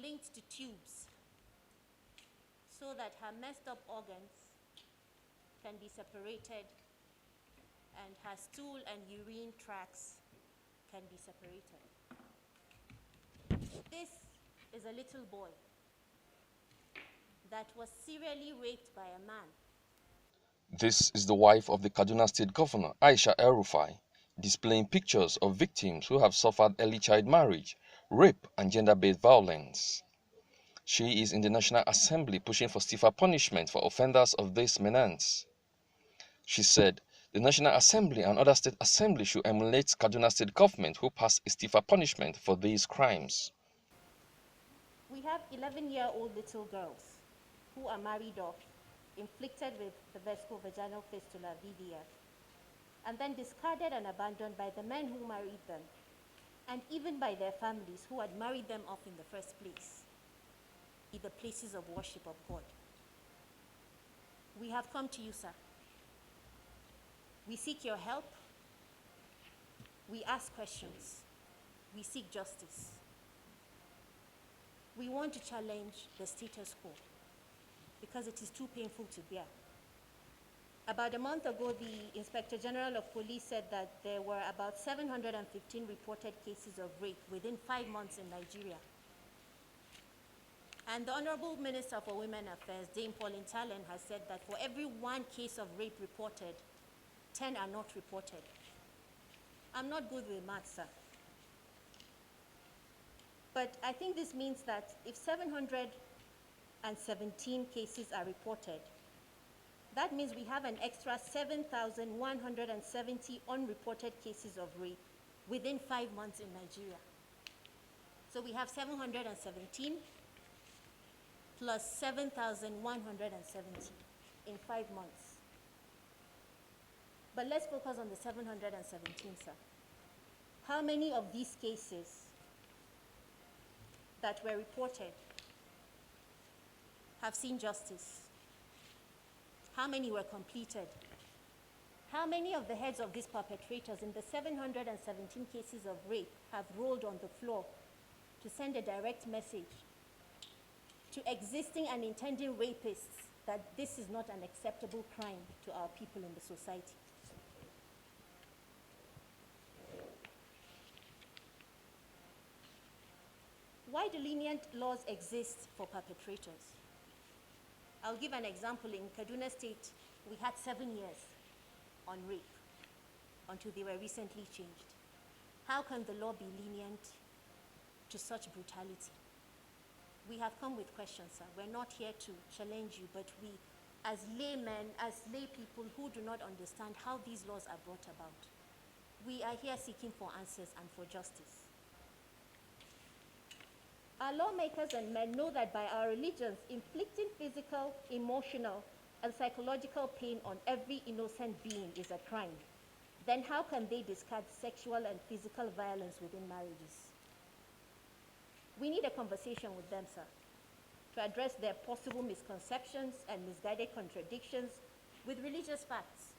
linked to tubes so that her messed up organs can be separated and her stool and urine tracts can be separated. This is a little boy that was serially raped by a man. This is the wife of the Kaduna State Governor, Aisha El-Rufai, displaying pictures of victims who have suffered early child marriage, rape, and gender-based violence. She is in the National Assembly pushing for stiffer punishment for offenders of this menace. She said the National Assembly and other state assemblies should emulate Kaduna State government who passed a stiffer punishment for these crimes. We have 11-year-old little girls who are married off, inflicted with the vesicovaginal fistula, VVF, and then discarded and abandoned by the men who married them, and even by their families who had married them off in the first place, in the places of worship of God. We have come to you, sir. We seek your help. We ask questions. We seek justice. We want to challenge the status quo because it is too painful to bear. About a month ago, the Inspector General of Police said that there were about 715 reported cases of rape within 5 months in Nigeria. And the Honorable Minister for Women Affairs, Dame Pauline Talen, has said that for every 1 case of rape reported, 10 are not reported. I'm not good with maths, sir. But I think this means that if 717 cases are reported, that means we have an extra 7,170 unreported cases of rape within 5 months in Nigeria. So we have 717 plus 7,170 in 5 months. But let's focus on the 717, sir. How many of these cases that were reported have seen justice? How many were completed? How many of the heads of these perpetrators in the 717 cases of rape have rolled on the floor to send a direct message to existing and intending rapists that this is not an acceptable crime to our people in the society? Why do lenient laws exist for perpetrators? I'll give an example. In Kaduna State, we had 7 years on rape until they were recently changed. How can the law be lenient to such brutality? We have come with questions, sir. We're not here to challenge you, but we, as laymen, as lay people who do not understand how these laws are brought about, we are here seeking for answers and for justice. Our lawmakers and men know that by our religions, inflicting physical, emotional, and psychological pain on every innocent being is a crime. Then how can they discard sexual and physical violence within marriages? We need a conversation with them, sir, to address their possible misconceptions and misguided contradictions with religious facts.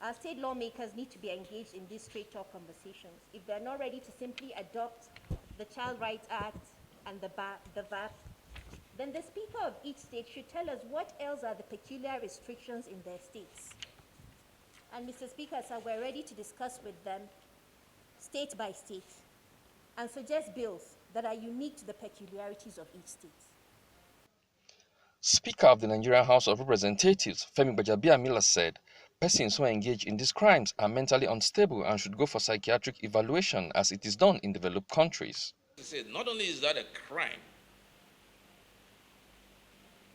Our state lawmakers need to be engaged in these straight talk conversations. If they're not ready to simply adopt the Child Rights Act and the VAP, then the Speaker of each state should tell us what else are the peculiar restrictions in their states. And Mr. Speaker, sir, we're ready to discuss with them state by state and suggest bills that are unique to the peculiarities of each state. Speaker of the Nigerian House of Representatives, Femi Gbajabiamila, said persons who engage in these crimes are mentally unstable and should go for psychiatric evaluation as it is done in developed countries. Not only is that a crime,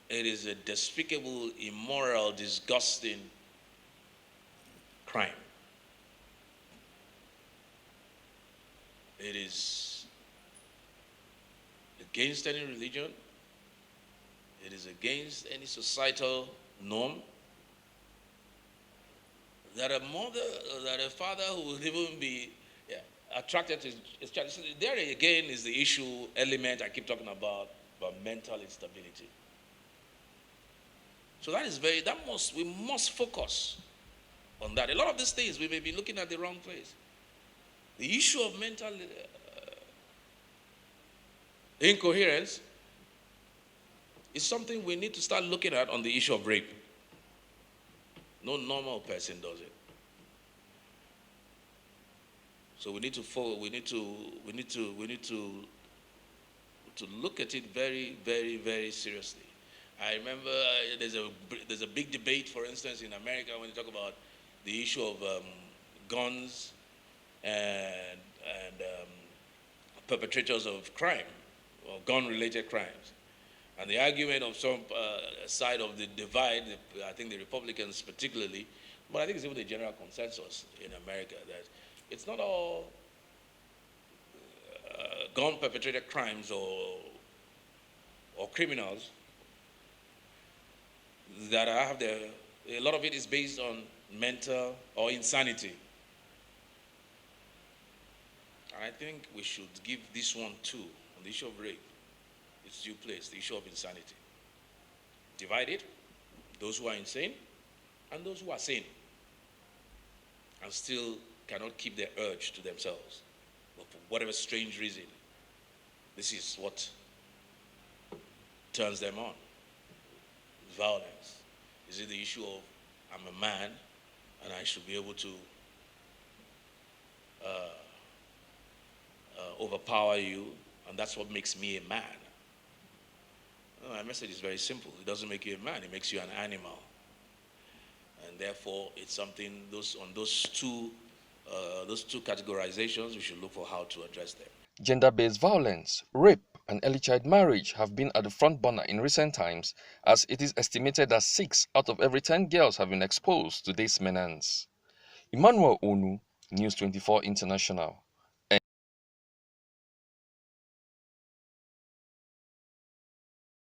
it is a despicable, immoral, disgusting crime. It is against any religion. It is against any societal norm. That a mother, that a father who will even be attracted to his child. So there again is the issue element I keep talking about mental instability. So we must focus on that. A lot of these things we may be looking at the wrong place. The issue of mental incoherence is something we need to start looking at on the issue of rape. No normal person does it. So we need to look at it very, very, very seriously. I remember there's a big debate, for instance, in America when you talk about the issue of guns and perpetrators of crime or gun-related crimes. And the argument of some side of the divide, I think the Republicans particularly, but I think it's even the general consensus in America that it's not all gun-perpetrated crimes or criminals that have a lot of it is based on mental or insanity. And I think we should give this one too, on the issue of rape, its due place, the issue of insanity. Divide it, those who are insane and those who are sane, and still cannot keep their urge to themselves. But for whatever strange reason, this is what turns them on. Violence. Is it the issue of I'm a man and I should be able to overpower you, and that's what makes me a man? No, my message is very simple. It doesn't make you a man, it makes you an animal. And therefore, it's something, on those two categorizations, we should look for how to address them. Gender-based violence, rape, and early child marriage have been at the front burner in recent times, as it is estimated that 6 out of every 10 girls have been exposed to this menace. Emmanuel Onu, News 24 International.